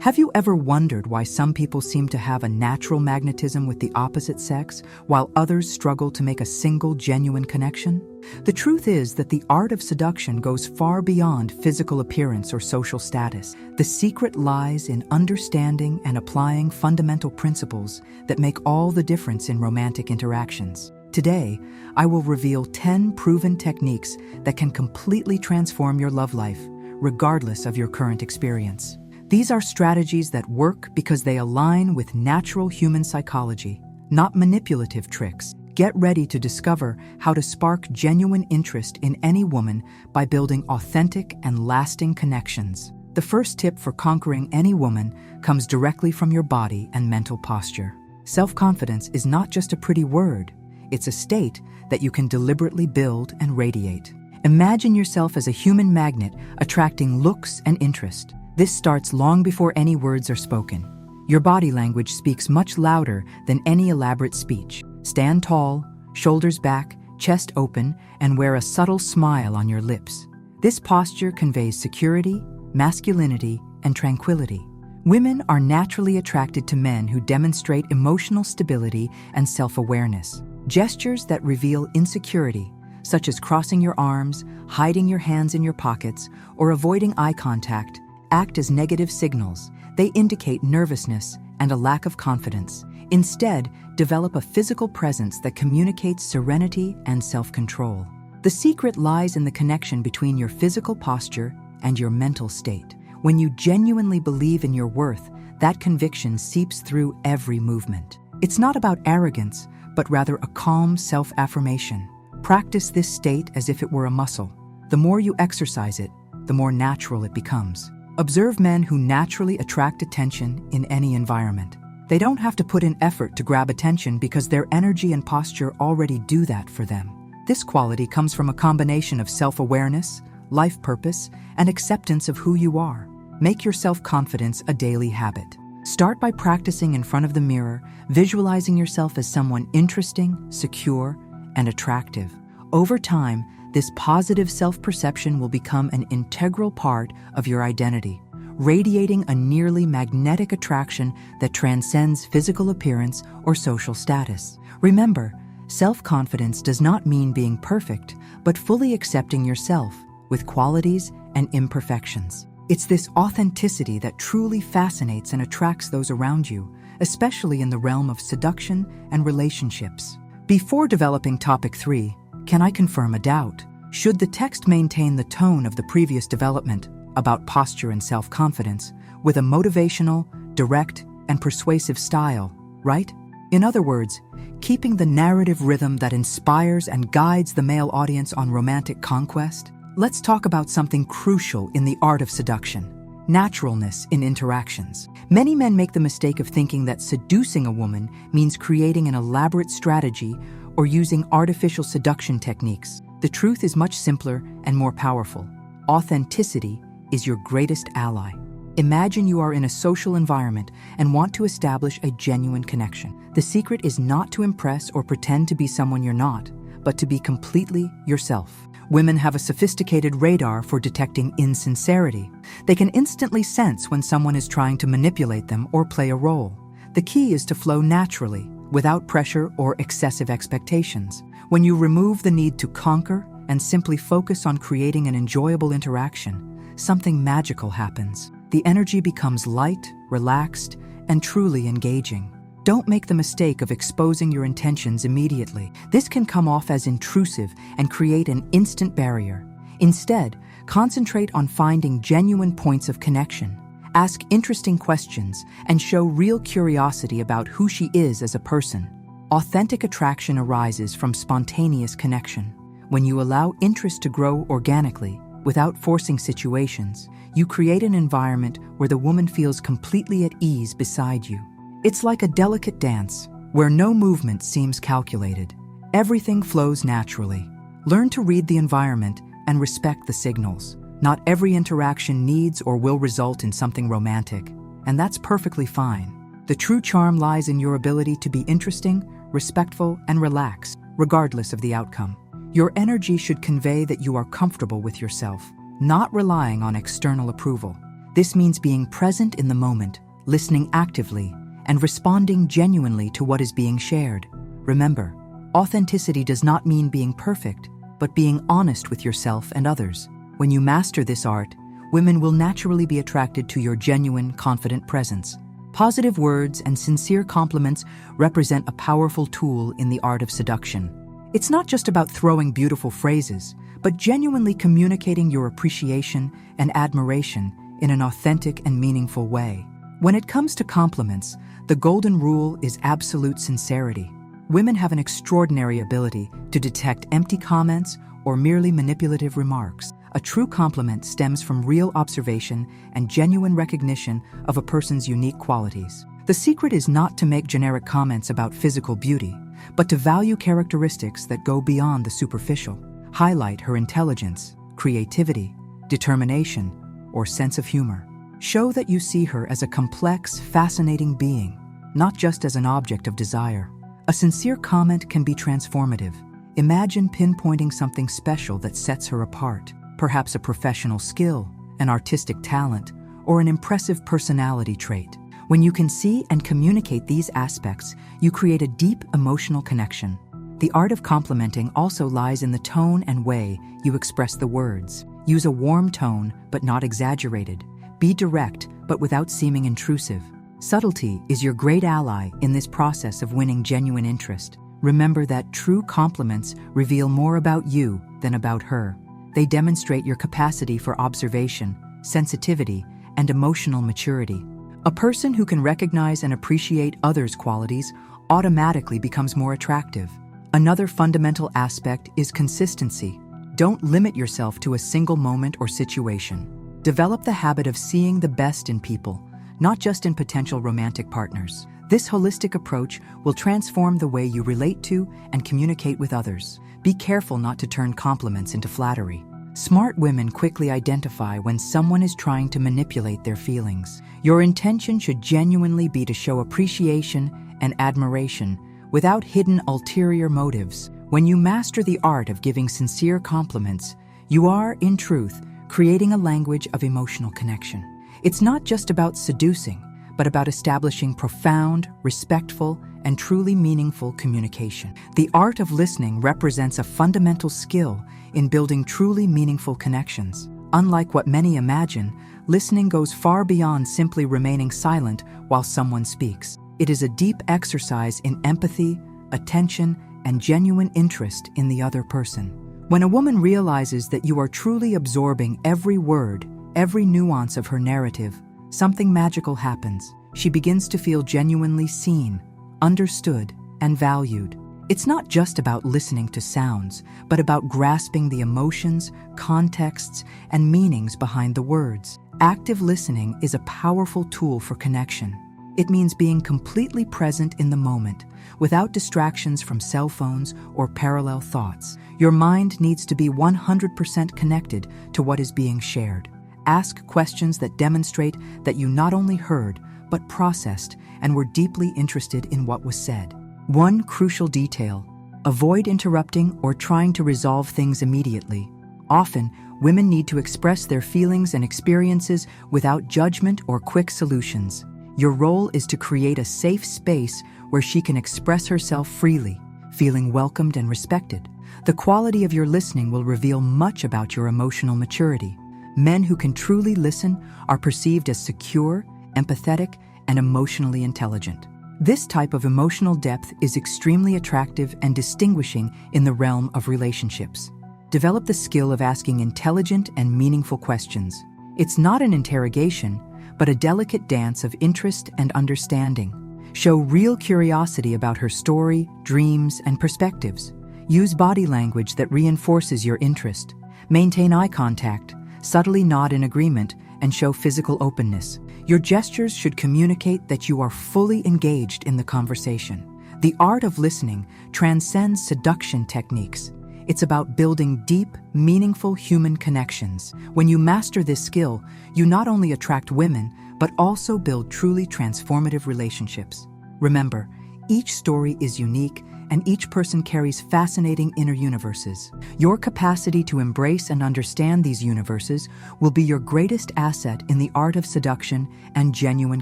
Have you ever wondered why some people seem to have a natural magnetism with the opposite sex, while others struggle to make a single genuine connection? The truth is that the art of seduction goes far beyond physical appearance or social status. The secret lies in understanding and applying fundamental principles that make all the difference in romantic interactions. Today, I will reveal 10 proven techniques that can completely transform your love life, regardless of your current experience. These are strategies that work because they align with natural human psychology, not manipulative tricks. Get ready to discover how to spark genuine interest in any woman by building authentic and lasting connections. The first tip for conquering any woman comes directly from your body and mental posture. Self-confidence is not just a pretty word, it's a state that you can deliberately build and radiate. Imagine yourself as a human magnet attracting looks and interest. This starts long before any words are spoken. Your body language speaks much louder than any elaborate speech. Stand tall, shoulders back, chest open, and wear a subtle smile on your lips. This posture conveys security, masculinity, and tranquility. Women are naturally attracted to men who demonstrate emotional stability and self-awareness. Gestures that reveal insecurity, such as crossing your arms, hiding your hands in your pockets, or avoiding eye contact, act as negative signals. They indicate nervousness and a lack of confidence. Instead, develop a physical presence that communicates serenity and self-control. The secret lies in the connection between your physical posture and your mental state. When you genuinely believe in your worth, that conviction seeps through every movement. It's not about arrogance, but rather a calm self-affirmation. Practice this state as if it were a muscle. The more you exercise it, the more natural it becomes. Observe men who naturally attract attention in any environment. They don't have to put in effort to grab attention because their energy and posture already do that for them. This quality comes from a combination of self-awareness, life purpose, and acceptance of who you are. Make your self-confidence a daily habit. Start by practicing in front of the mirror, visualizing yourself as someone interesting, secure, and attractive. Over time, this positive self-perception will become an integral part of your identity, radiating a nearly magnetic attraction that transcends physical appearance or social status. Remember, self-confidence does not mean being perfect, but fully accepting yourself with qualities and imperfections. It's this authenticity that truly fascinates and attracts those around you, especially in the realm of seduction and relationships. Before developing topic 3, can I confirm a doubt? Should the text maintain the tone of the previous development about posture and self-confidence with a motivational, direct, and persuasive style, right? In other words, keeping the narrative rhythm that inspires and guides the male audience on romantic conquest? Let's talk about something crucial in the art of seduction: naturalness in interactions. Many men make the mistake of thinking that seducing a woman means creating an elaborate strategy or using artificial seduction techniques. The truth is much simpler and more powerful. Authenticity is your greatest ally. Imagine you are in a social environment and want to establish a genuine connection. The secret is not to impress or pretend to be someone you're not, but to be completely yourself. Women have a sophisticated radar for detecting insincerity. They can instantly sense when someone is trying to manipulate them or play a role. The key is to flow naturally, without pressure or excessive expectations. When you remove the need to conquer and simply focus on creating an enjoyable interaction, something magical happens. The energy becomes light, relaxed, and truly engaging. Don't make the mistake of exposing your intentions immediately. This can come off as intrusive and create an instant barrier. Instead, concentrate on finding genuine points of connection. Ask interesting questions and show real curiosity about who she is as a person. Authentic attraction arises from spontaneous connection. When you allow interest to grow organically, without forcing situations, you create an environment where the woman feels completely at ease beside you. It's like a delicate dance, where no movement seems calculated. Everything flows naturally. Learn to read the environment and respect the signals. Not every interaction needs or will result in something romantic, and that's perfectly fine. The true charm lies in your ability to be interesting, respectful, and relaxed, regardless of the outcome. Your energy should convey that you are comfortable with yourself, not relying on external approval. This means being present in the moment, listening actively, and responding genuinely to what is being shared. Remember, authenticity does not mean being perfect, but being honest with yourself and others. When you master this art, women will naturally be attracted to your genuine, confident presence. Positive words and sincere compliments represent a powerful tool in the art of seduction. It's not just about throwing beautiful phrases, but genuinely communicating your appreciation and admiration in an authentic and meaningful way. When it comes to compliments, the golden rule is absolute sincerity. Women have an extraordinary ability to detect empty comments or merely manipulative remarks. A true compliment stems from real observation and genuine recognition of a person's unique qualities. The secret is not to make generic comments about physical beauty, but to value characteristics that go beyond the superficial. Highlight her intelligence, creativity, determination, or sense of humor. Show that you see her as a complex, fascinating being, not just as an object of desire. A sincere comment can be transformative. Imagine pinpointing something special that sets her apart, perhaps a professional skill, an artistic talent, or an impressive personality trait. When you can see and communicate these aspects, you create a deep emotional connection. The art of complimenting also lies in the tone and way you express the words. Use a warm tone, but not exaggerated. Be direct, but without seeming intrusive. Subtlety is your great ally in this process of winning genuine interest. Remember that true compliments reveal more about you than about her. They demonstrate your capacity for observation, sensitivity, and emotional maturity. A person who can recognize and appreciate others' qualities automatically becomes more attractive. Another fundamental aspect is consistency. Don't limit yourself to a single moment or situation. Develop the habit of seeing the best in people, not just in potential romantic partners. This holistic approach will transform the way you relate to and communicate with others. Be careful not to turn compliments into flattery. Smart women quickly identify when someone is trying to manipulate their feelings. Your intention should genuinely be to show appreciation and admiration without hidden ulterior motives. When you master the art of giving sincere compliments, you are, in truth, creating a language of emotional connection. It's not just about seducing, but about establishing profound, respectful, and truly meaningful communication. The art of listening represents a fundamental skill in building truly meaningful connections. Unlike what many imagine, listening goes far beyond simply remaining silent while someone speaks. It is a deep exercise in empathy, attention, and genuine interest in the other person. When a woman realizes that you are truly absorbing every word, every nuance of her narrative, something magical happens. She begins to feel genuinely seen, understood, and valued. It's not just about listening to sounds, but about grasping the emotions, contexts, and meanings behind the words. Active listening is a powerful tool for connection. It means being completely present in the moment, without distractions from cell phones or parallel thoughts. Your mind needs to be 100% connected to what is being shared. Ask questions that demonstrate that you not only heard, but processed and were deeply interested in what was said. One crucial detail: avoid interrupting or trying to resolve things immediately. Often, women need to express their feelings and experiences without judgment or quick solutions. Your role is to create a safe space where she can express herself freely, feeling welcomed and respected. The quality of your listening will reveal much about your emotional maturity. Men who can truly listen are perceived as secure, empathetic, and emotionally intelligent. This type of emotional depth is extremely attractive and distinguishing in the realm of relationships. Develop the skill of asking intelligent and meaningful questions. It's not an interrogation, but a delicate dance of interest and understanding. Show real curiosity about her story, dreams, and perspectives. Use body language that reinforces your interest. Maintain eye contact, subtly nod in agreement, and show physical openness. Your gestures should communicate that you are fully engaged in the conversation. The art of listening transcends seduction techniques. It's about building deep, meaningful human connections. When you master this skill, you not only attract women, but also build truly transformative relationships. Remember, Each story is unique, and each person carries fascinating inner universes. Your capacity to embrace and understand these universes will be your greatest asset in the art of seduction and genuine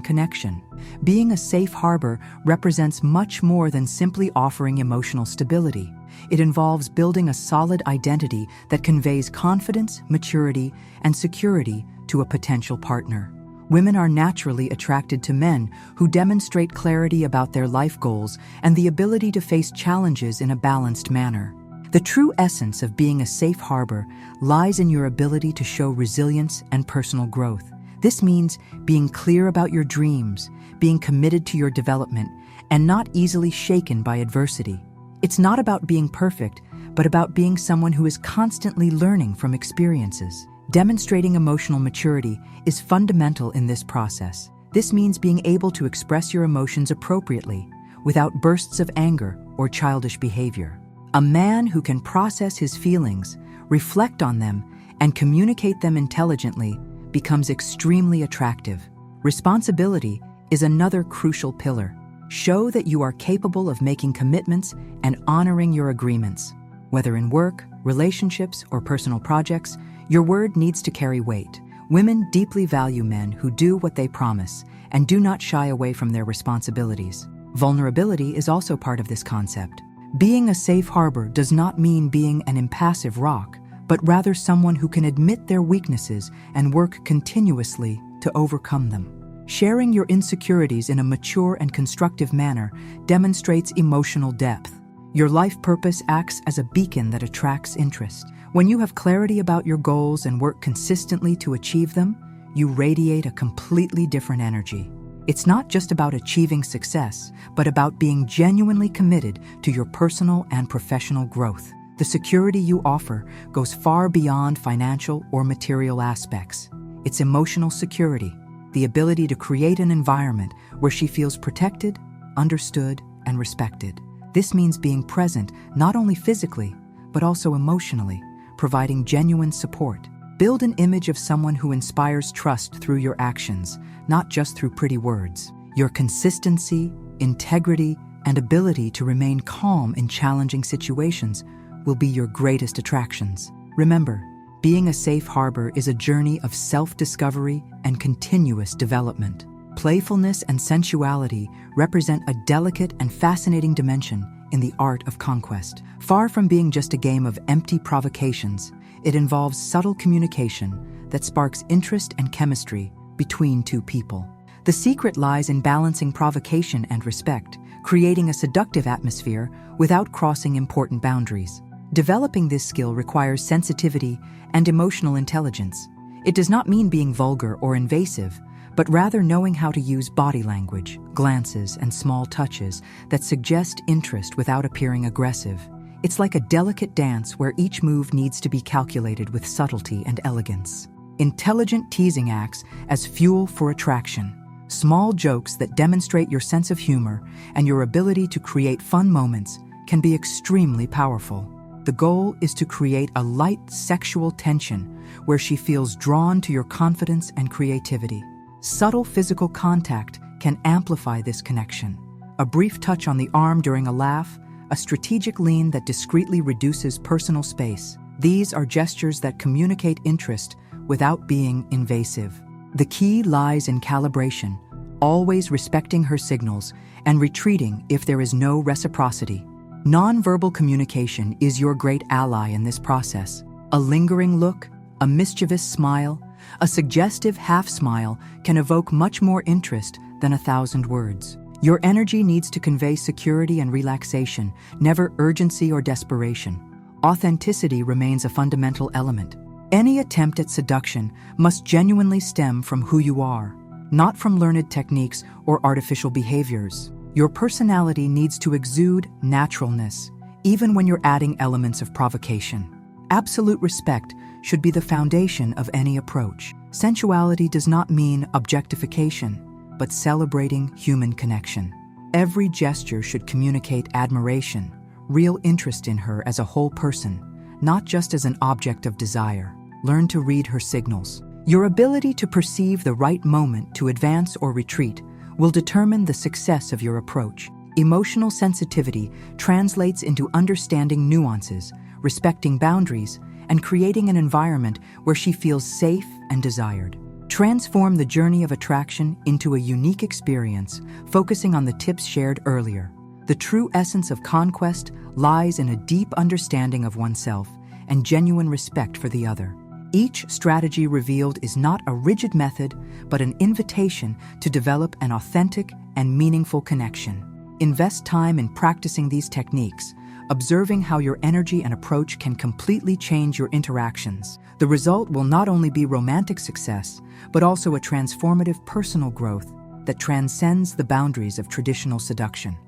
connection. Being a safe harbor represents much more than simply offering emotional stability. It involves building a solid identity that conveys confidence, maturity, and security to a potential partner. Women are naturally attracted to men who demonstrate clarity about their life goals and the ability to face challenges in a balanced manner. The true essence of being a safe harbor lies in your ability to show resilience and personal growth. This means being clear about your dreams, being committed to your development, and not easily shaken by adversity. It's not about being perfect, but about being someone who is constantly learning from experiences. Demonstrating emotional maturity is fundamental in this process. This means being able to express your emotions appropriately, without bursts of anger or childish behavior. A man who can process his feelings, reflect on them, and communicate them intelligently becomes extremely attractive. Responsibility is another crucial pillar. Show that you are capable of making commitments and honoring your agreements. Whether in work, relationships, or personal projects, your word needs to carry weight. Women deeply value men who do what they promise and do not shy away from their responsibilities. Vulnerability is also part of this concept. Being a safe harbor does not mean being an impassive rock, but rather someone who can admit their weaknesses and work continuously to overcome them. Sharing your insecurities in a mature and constructive manner demonstrates emotional depth. Your life purpose acts as a beacon that attracts interest. When you have clarity about your goals and work consistently to achieve them, you radiate a completely different energy. It's not just about achieving success, but about being genuinely committed to your personal and professional growth. The security you offer goes far beyond financial or material aspects. It's emotional security, the ability to create an environment where she feels protected, understood, and respected. This means being present not only physically, but also emotionally, providing genuine support. Build an image of someone who inspires trust through your actions, not just through pretty words. Your consistency, integrity, and ability to remain calm in challenging situations will be your greatest attractions. Remember, being a safe harbor is a journey of self-discovery and continuous development. Playfulness and sensuality represent a delicate and fascinating dimension in the art of conquest. Far from being just a game of empty provocations, it involves subtle communication that sparks interest and chemistry between two people. The secret lies in balancing provocation and respect, creating a seductive atmosphere without crossing important boundaries. Developing this skill requires sensitivity and emotional intelligence. It does not mean being vulgar or invasive, but rather knowing how to use body language, glances, and small touches that suggest interest without appearing aggressive. It's like a delicate dance where each move needs to be calculated with subtlety and elegance. Intelligent teasing acts as fuel for attraction. Small jokes that demonstrate your sense of humor and your ability to create fun moments can be extremely powerful. The goal is to create a light sexual tension where she feels drawn to your confidence and creativity. Subtle physical contact can amplify this connection. A brief touch on the arm during a laugh, a strategic lean that discreetly reduces personal space. These are gestures that communicate interest without being invasive. The key lies in calibration, always respecting her signals and retreating if there is no reciprocity. Nonverbal communication is your great ally in this process. A lingering look, a mischievous smile, a suggestive half-smile can evoke much more interest than 1,000 words. Your energy needs to convey security and relaxation, never urgency or desperation. Authenticity remains a fundamental element. Any attempt at seduction must genuinely stem from who you are, not from learned techniques or artificial behaviors. Your personality needs to exude naturalness, even when you're adding elements of provocation. Absolute respect should be the foundation of any approach. Sensuality does not mean objectification, but celebrating human connection. Every gesture should communicate admiration, real interest in her as a whole person, not just as an object of desire. Learn to read her signals. Your ability to perceive the right moment to advance or retreat will determine the success of your approach. Emotional sensitivity translates into understanding nuances, respecting boundaries, and creating an environment where she feels safe and desired. Transform the journey of attraction into a unique experience, focusing on the tips shared earlier. The true essence of conquest lies in a deep understanding of oneself and genuine respect for the other. Each strategy revealed is not a rigid method, but an invitation to develop an authentic and meaningful connection. Invest time in practicing these techniques, observing how your energy and approach can completely change your interactions. The result will not only be romantic success, but also a transformative personal growth that transcends the boundaries of traditional seduction.